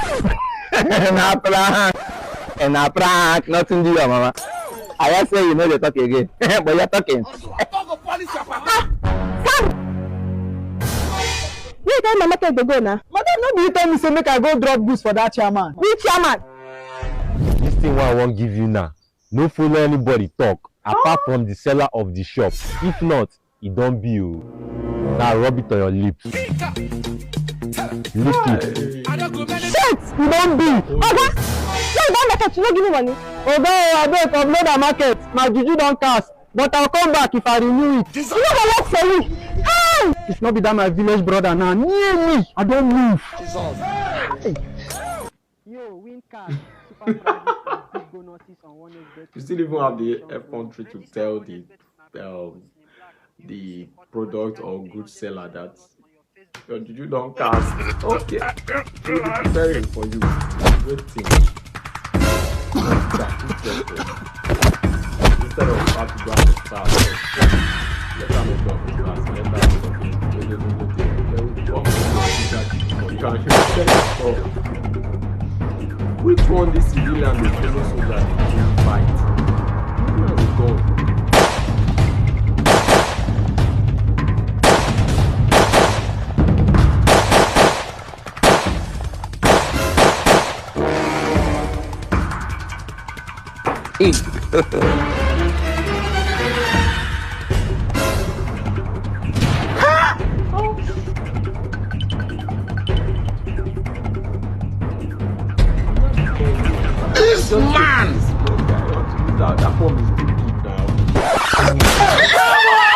Na prank. Nothing do your mama. I just say you know dey talk again. But you're talking. You tell my market to go now. Madam, no be you tell me say make I go drop goods for that chairman. Which chairman? This thing what I won't give you now. No follow anybody talk apart from the seller of the shop. If not, it don't be you. Now rub it on your lips. Lick it. Shit! You don't be. Okay? No, you don't market. You don't give me money. Although I beg of no market, my juju don't cast. But I'll come back if I renew it. You know the work for me. Hey! If not be that my village brother now near me, I don't move. Hey. Yo, win card. You still even have the F1 to tell the product or good seller that your juju don't cast. Okay, we'll be preparing for you. Good thing. Instead of have to go and start, let them go to class. Let them go. Which one this civilian is fellow soldier they fight? Where we go? This man! That form is too deep now.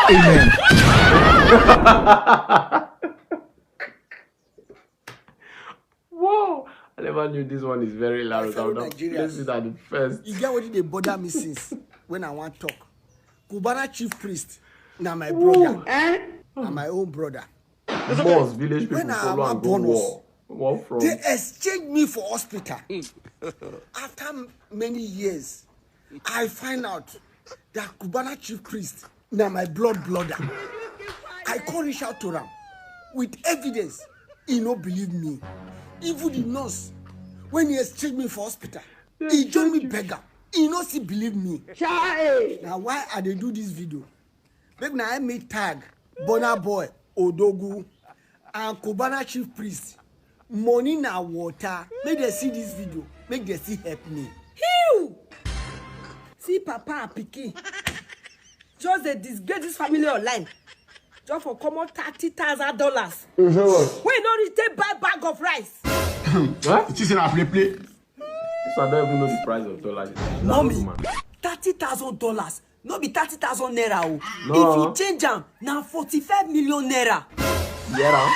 Amen. Wow! I never knew this one is very loud. Fellow Let's Nigerians. see that the first. You get what they bother me since when I want talk. Cubana chief priest, now my brother, na my own brother. Most village people When I follow am and go bonus, war from. they exchange me for hospital. After many years, I find out that Cubana chief priest, now my brother. I can't reach out to him with evidence. He no believe me. Even the nurse, when he exchanged me for hospital, he joined me beggar. He no see believe me. Now why I they do this video? Maybe now I make tag Bona Boy, Odogu, and Cubana chief priest. Money na water. Make they see this video. Make they see help me. Hew! See Papa and Pikin. Just they disgrace this family online. Just for common $30,000. Wait, no reach they buy bag of rice. What? It is in a play. So I don't even know the price of dollars. Mommy, $30,000. No be 30,000 naira. Oh. No. If you change them, now 45 million naira. Yeah.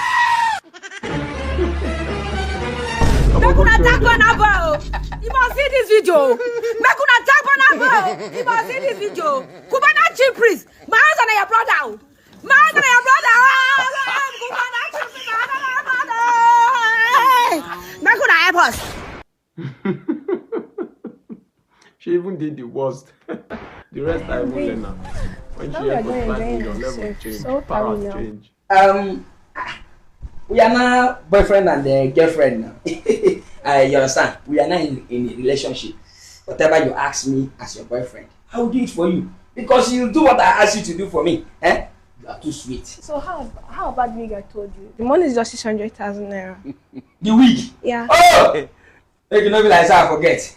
Make una tag on about. You must see this video. Make una tag on about. You must see this video. Cubana chief priest. My hands on your brother. My hands on your brother. Cubana chief priest. Make una help us. She even did the worst. The rest I won't learn now. When she had to find your level change, powers change. We are now boyfriend and girlfriend now. You understand? We are now in a relationship. Whatever you ask me as your boyfriend, I will do it for you. Because you do what I ask you to do for me. Eh? You are too sweet. So how about the wig I told you? The money is just 600,000 naira. The wig? Yeah. Oh! Make you not be like that, I forget.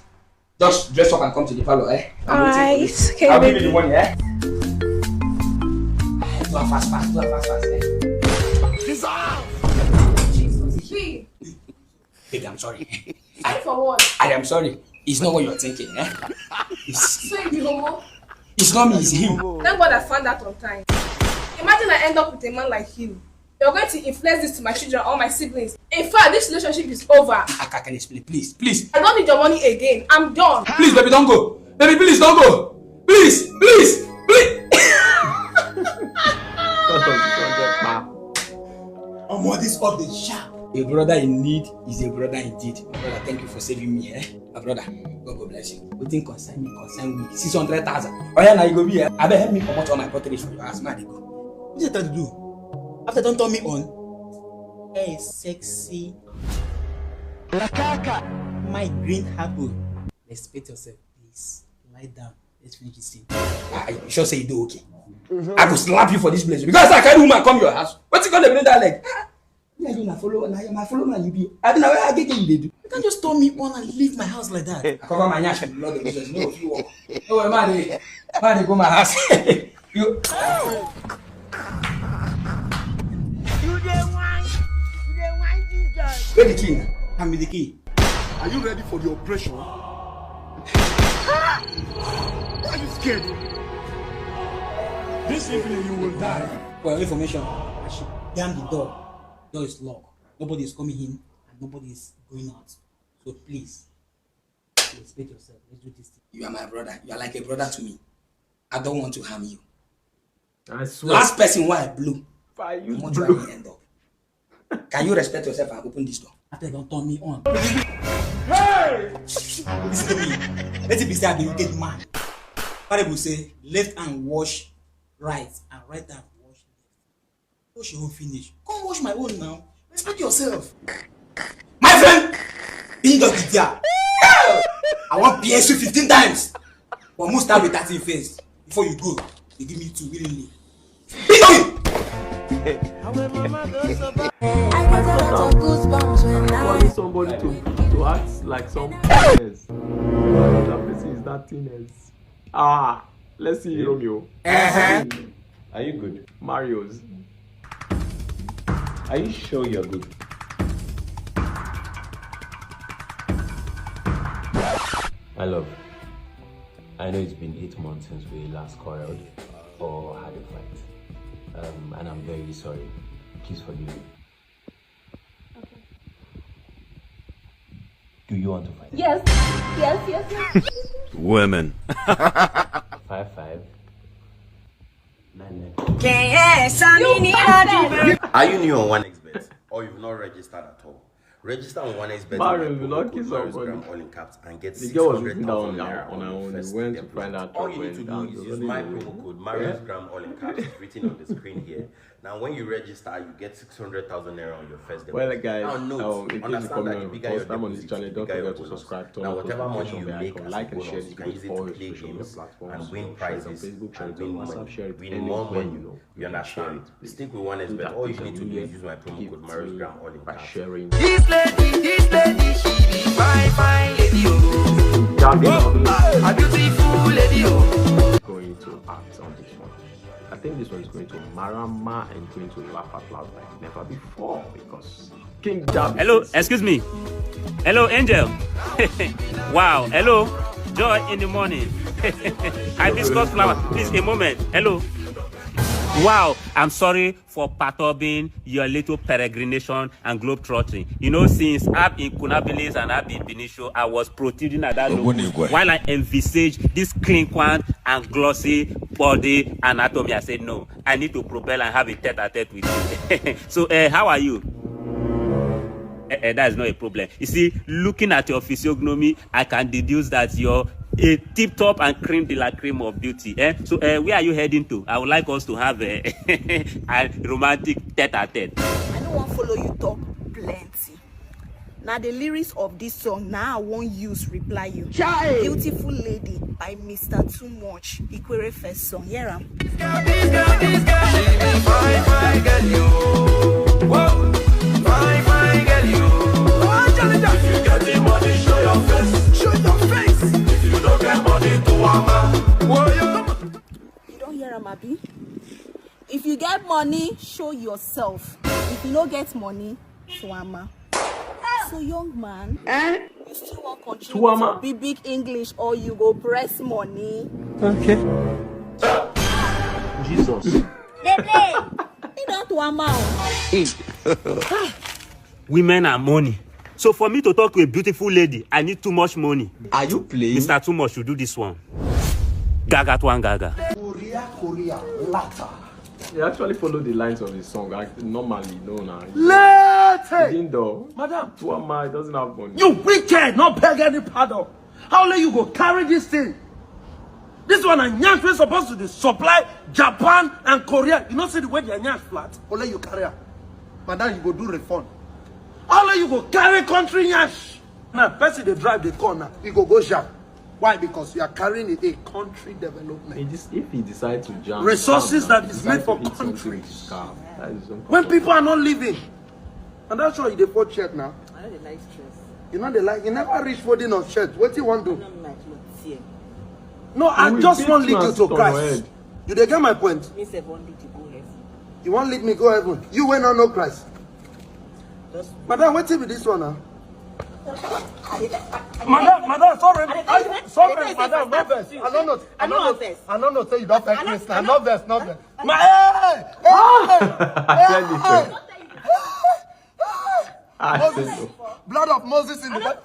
Just dress up and come to the parlor, eh? Alright, okay, I'll baby. give you the money, eh? Do it fast, eh? Baby, I'm sorry. For what? I am sorry. It's not what you're thinking, eh? So you be homo? It's not me, it's him. Thank God I found that on time. Imagine I end up with a man like him. You're going to influence this to my children or my siblings. In fact, this relationship is over. I can explain, please, please. I don't need your money again. I'm done. Please, baby, don't go. Baby, please, don't go. Please, please, please. I'm on this up the sharp. A brother in need is a brother indeed. My brother, thank you for saving me, eh? My brother, God go bless you. What thing concern me, 600,000. Oh yeah, now you go be here. I better help me promote all my portraits for your ass, man. What you trying to do? After don't turn me on, hey, sexy. Lakaka, my green apple. Respect yourself, please. Lie down. Let's finish this thing. I sure say you do okay. I could slap you for this place because I can't woman come your house. What's it gonna bring that leg? I do not follow. My follow man you be. I don't know where I get you. You can't just turn me on and leave my house like that. I cover my nyash with blood of Jesus. No, if you walk. No, man, go my house. You. Where the key? Hand me the key. Are you ready for the operation? Are you scared? This evening you will die. For your information, I should damn the door. The door is locked. Nobody is coming in and nobody is going out. So please, respect yourself. Let's do this thing. You are my brother. You are like a brother to me. I don't want to harm you. I swear. Last person why I blew. Why you want to end up? Can you respect yourself and open this door? After you don't turn me on. Hey! Listen to me. Let it be said I'm a wicked man. Bible say left hand wash right and right hand wash left. Wash your own finish. Come wash my own now. Respect yourself. My friend! Being the guitar. I want PSU 15 times. But must start with 30 face. Before you go, you give me 2 willingly. Beat on you! Want somebody to act like some teenagers. That person is that teenagers. Let's see Romeo. Are you good? Mario's. Are you sure you're good? My love, I know it's been 8 months since we last quarreled or had a fight. And I'm very sorry. Please forgive me. Okay. Do you want to fight? Yes. Women. 5'5". 9'9". Are you new on 1xbet or you've not registered at all? Register on 1xbet all in caps and get 600,000 naira on our first deposit. All you need to do is use my promo code MariusGram all in caps written on the screen here. Now when you register, you get 600,000 naira on your first deposit. Well guys, understand that the bigger your on this channel, deposit, don't forget to subscribe to now whatever money you make as like a and share bonus, this you can use it video to for play games and win prizes Facebook, and win WhatsApp, share it win more money. You understand? Stick with 1xbet. All you need to do is use my promo code MariusGram all in caps. Sharing. This lady, she be fine lady, oh. A beautiful lady, oh. Going to act on this one. I think this one is going to marama and going to laugh out loud like never before because King Jab. Hello, excuse me. Hello, Angel. Wow, hello. Joy in the morning. Hibiscus flower. Please, a moment. Hello. Wow, I'm sorry for perturbing your little peregrination and globetrotting. You know, since I've in Kunabilis and I've in Benicio, I was protruding at that logo while I envisage this clean one and glossy body anatomy. I said, no, I need to propel and have a tete-a-tete with you. So, how are you? That is not a problem. You see, looking at your physiognomy, I can deduce that you're a tip-top and cream de la cream of beauty. So, where are you heading to? I would like us to have a romantic tete-a-tete. I don't want to follow you talk plenty. Now the lyrics of this song, now I won't use reply you. Child. Beautiful Lady by Mr. Too Much. Ikwere first song. Hear am. This girl, she be fine girl, you. Whoa, fine girl, you. If you get the money, show your face. Show your face. If you don't get money, to ama. You don't hear am, Abi? If you get money, show yourself. If you don't get money, to ama. So young man, you still want to continue to be big English or you go press money? Okay. Jesus. They play. He don't want Women are money. So for me to talk to a beautiful lady, I need too much money. Are you playing? Mr. Too Much should do this one. Gaga to one gaga. Korea, latter. You actually follow the lines of the song. Normally, no, now. Later. Madam, Tuama doesn't have money. You wicked, not beg any pardon. How will you go carry this thing? This one and Nyansh we're supposed to supply Japan and Korea. You know, see the way the Nyansh flat. Only you carry her. Madam, you go do refund. How will you go carry country Nyansh? Now, person they drive the corner, you go jam. Why? Because you are carrying a country development. If he decides to jam resources that is made for countries. When people are not living. And that's why you dey check now. I don't like stress. You know they like you never reach folding of shirts. What do you want to do? No, I just want lead you to Christ. You dey get my point? Me say want lead you go heaven. You want lead me go heaven? You went on no Christ. Madam, what be this one now? Madam, sorry, madam, no verse. I don't know. Say you don't vex me, sir. No verse. Moses, blood of Moses in the back.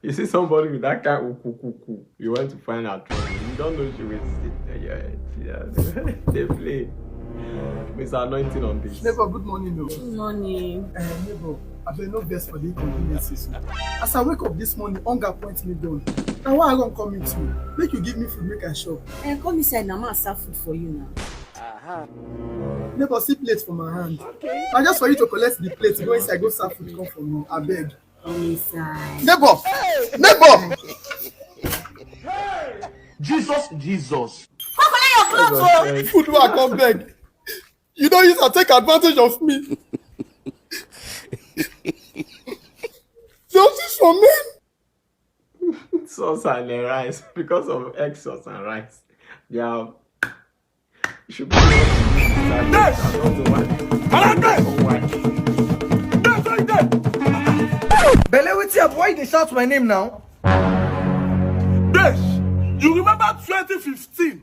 You see somebody with that kind of kuku, you want to find out trouble. You don't know she will sit there. Yeah. They play. Mr. Anointing on this. Neighbor, good morning. No. Good morning. Neighbor, I've been no best for the inconveniences. As I wake up this morning, hunger points me down. Now why I gonna come with you? Make you give me food, make I shop. Come inside now, I'll serve food for you now. Neighbor, see plates for my hand. Okay. I just for you to collect the plates, go inside, go serve food, come for me. I beg. Come inside. Neighbor! Hey. Neighbor! Hey. Jesus. How can I your clothes? Food where I come beg. You don't use to take advantage of me. Justice for men. Sauce and rice. Because of egg sauce and rice. Yeah. You should be Bele, why they shout my name now? Dash, you remember 2015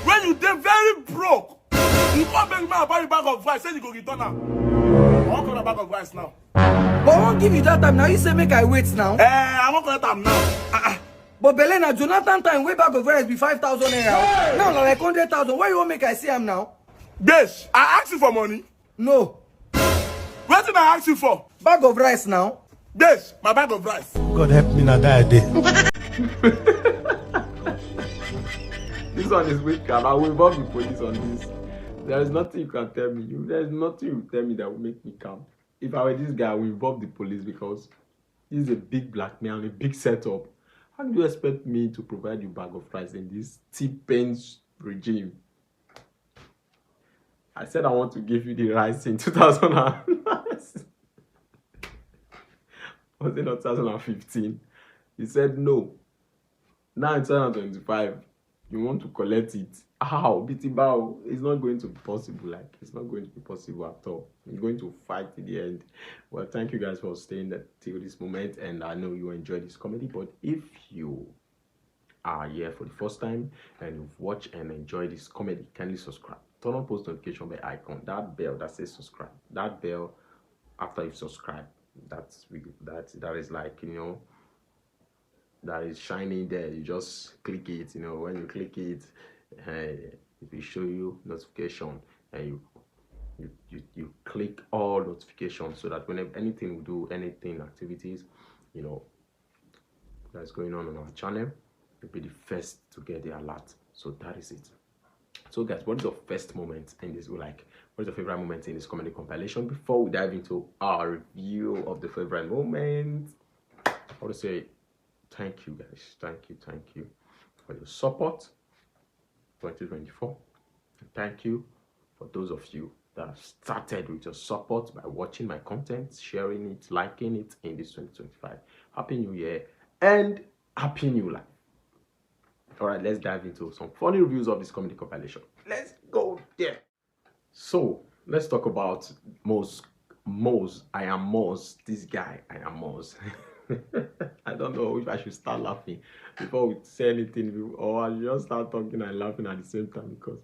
when you did very broke? You come back now buy a bag of rice, then you go return now. I won't come a bag of rice now. But I won't give you that time now. You say make I wait now. I won't come that time now. But Belena, Jonathan time way bag of rice be 5,000 naira. Hey. Now like 100,000. Why you want make I see him now? Dash, I asked you for money. No. What did I ask you for? Bag of rice now. Dash, my bag of rice. God help me now that day. This one is wicked. I will involve the police on this. There is nothing you can tell me. There is nothing you tell me that will make me calm. If I were this guy, I will involve the police because this is a big blackmail and a big setup. How do you expect me to provide you a bag of rice in this T-Pain regime? I said I want to give you the rice in 2000. Was it not 2015? He said no. Now in 2025, you want to collect it. How? Bitibao, it's not going to be possible. Like, it's not going to be possible at all. You're going to fight to the end. Well, thank you guys for staying there till this moment. And I know you enjoyed this comedy. But if you are here for the first time and you've watched and enjoyed this comedy, kindly subscribe. Turn on post notification bell icon. That bell that says subscribe. That bell after you subscribe. That is like, you know, that is shining there. You just click it. You know, when you click it, it will show you notification, and you click all notifications so that whenever anything we do, anything activities, you know, that's going on our channel, you'll be the first to get the alert. So that is it. So guys, what is your first moment in this? What is your favorite moment in this comedy compilation? Before we dive into our review of the favorite moment, I want to say thank you guys. Thank you for your support 2024. And thank you for those of you that have started with your support by watching my content, sharing it, liking it in this 2025. Happy New Year and Happy New Life. All right, let's dive into some funny reviews of this comedy compilation. Let's go there. So let's talk about Moz. I am Moz. This guy, I am Moz. I don't know if I should start laughing before we say anything, or I just start talking and laughing at the same time, because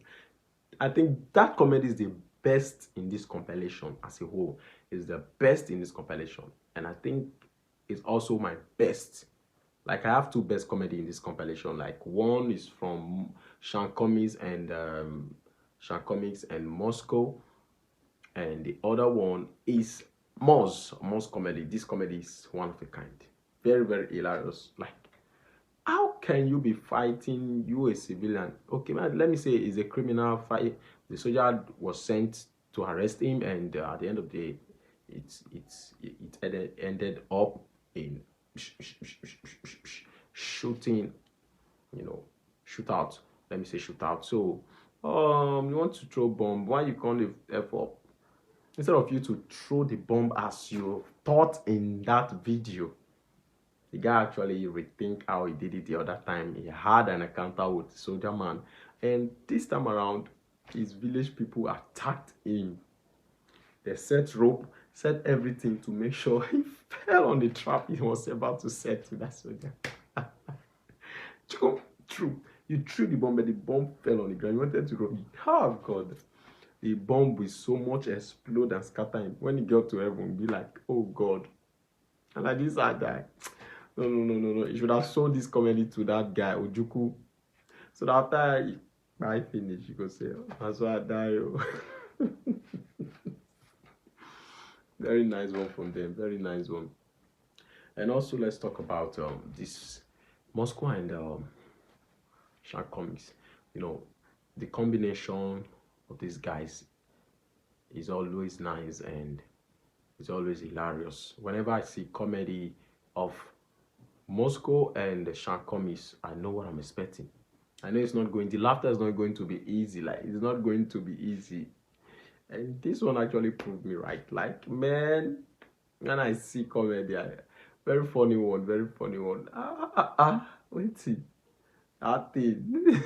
I think that comedy is the best in this compilation as a whole. Is the best in this compilation, and I think it's also my best. Like, I have two best comedy in this compilation. Like, one is from Shank and Mozkoh, and the other one is Moz comedy. This comedy is one of a kind. Very, very hilarious. Like, how can you be fighting, you a civilian? Okay, man, let me say it's a criminal fight. The soldier was sent to arrest him, and at the end of the day, it ended up in shooting, shootout. Let me say shootout. So, you want to throw bomb? Why you can't live F up? Instead of you to throw the bomb as you thought in that video, the guy actually rethink how he did it the other time. He had an encounter with the soldier man, and this time around, his village people attacked him. They set rope, set everything to make sure he fell on the trap he was about to set to that soldier. True. You threw the bomb, but the bomb fell on the ground. You wanted to roll. Oh, God. The bomb will so much explode and scatter him. When he got to heaven, be like, oh, God. And like this, I die. No. You should have shown this comedy to that guy, Ojuku. So that after I finish, you could say, oh, that's why I die. Oh. Very nice one from them. Very nice one. And also, let's talk about this Mozkoh and Shank comics. The combination of these guys is always nice and it's always hilarious. Whenever I see comedy of Mozkoh and Shank comics, I know what I'm expecting. I know the laughter is not going to be easy. Like, it's not going to be easy. And this one actually proved me right. Like, man, when I see comedy, very funny one. Wait see. That thing.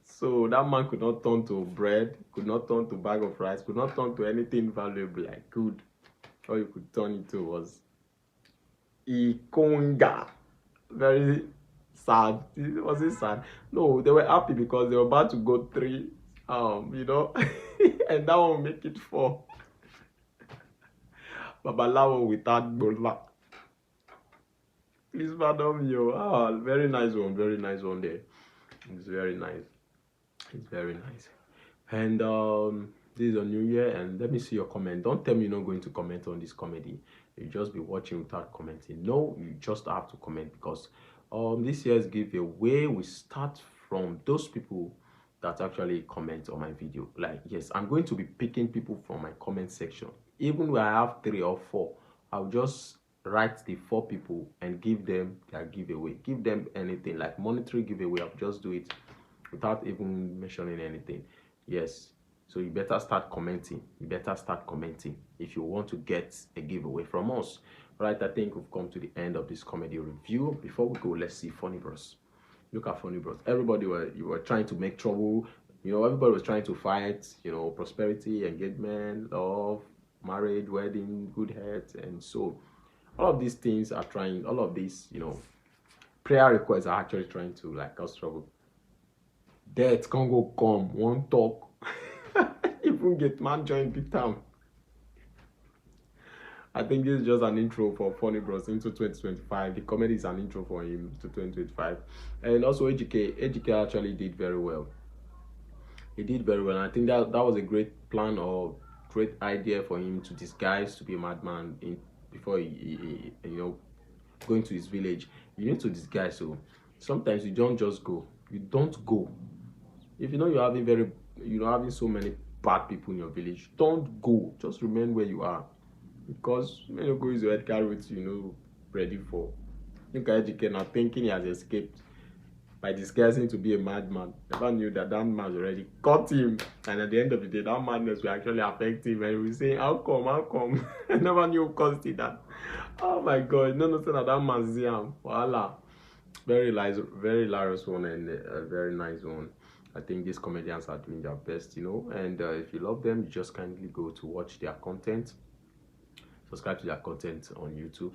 So that man could not turn to bread, could not turn to bag of rice, could not turn to anything valuable. Like, good. All you could turn it to was Ikonga. Very sad. Was it sad? No, they were happy because they were about to go 3, and that one will make it 4. Babalawo without Bola. Please pardon me. Very nice one there. It's very nice. It's very nice. And this is a new year, and let me see your comment. Don't tell me you're not going to comment on this comedy. You just be watching without commenting. No, you just have to comment, because this year's giveaway will start from those people that actually comment on my video. Like, yes, I'm going to be picking people from my comment section. Even when I have 3 or 4, I'll just write the 4 people and give them their giveaway. Give them anything, like monetary giveaway. I'll just do it without even mentioning anything. Yes, so you better start commenting. If you want to get a giveaway from us. Right, I think we've come to the end of this comedy review. Before we go, let's see Funny Bros. Look at Funny Bros. Everybody were trying to make trouble. Everybody was trying to fight. Prosperity, engagement, love, marriage, wedding, good health, and so all of these things are trying. All of these, prayer requests are actually trying to cause trouble. Death can't go come, one talk. Even get man join big time. I think this is just an intro for Funny Bros into 2025. The comedy is an intro for him to 2025. And also Agkaay actually did very well. He did very well. And I think that was a great plan or great idea for him to disguise to be a madman before he going to his village. You need to disguise. So sometimes you don't just go. You don't go. If you're having so many bad people in your village, don't go. Just remain where you are. Because when you go use your head carry with ready for. Look at Agkaay now thinking he has escaped by disguising to be a madman. Never knew that man already caught him, and at the end of the day, that madness will actually affect him, and he will say, "How come?" I never knew who caused it. That. Oh my God! No, that man's him. Voila. Very hilarious one and a very nice one. I think these comedians are doing their best, and if you love them, you just kindly go to watch their content. subscribe to their content on YouTube,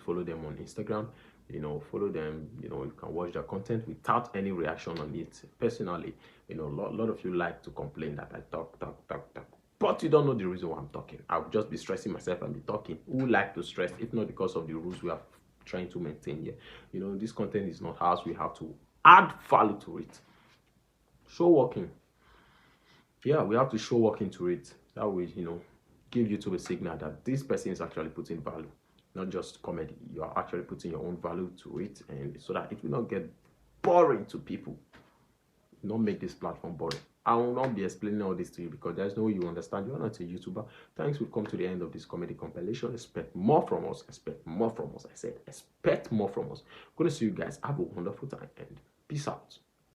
follow them on Instagram, you know, follow them, you know, you can watch their content without any reaction on it. Personally, you know, a lot of you like to complain that I talk, but you don't know the reason why I'm talking. I'll just be stressing myself and be talking. Who like to stress, if not because of the rules we are trying to maintain here? You know, this content is not ours. We have to add value to it. Show working. Yeah, we have to show working to it. That way, you know, give YouTube a signal that this person is actually putting value, not just comedy. You are actually putting your own value to it, and so that it will not get boring to people. Not make this platform boring. I will not be explaining all this to you because there's no way you understand. You're not a YouTuber. Thanks. We've come to the end of this comedy compilation. Expect more from us. Expect more from us. I said expect more from us. I'm going to see you guys. Have a wonderful time and peace out.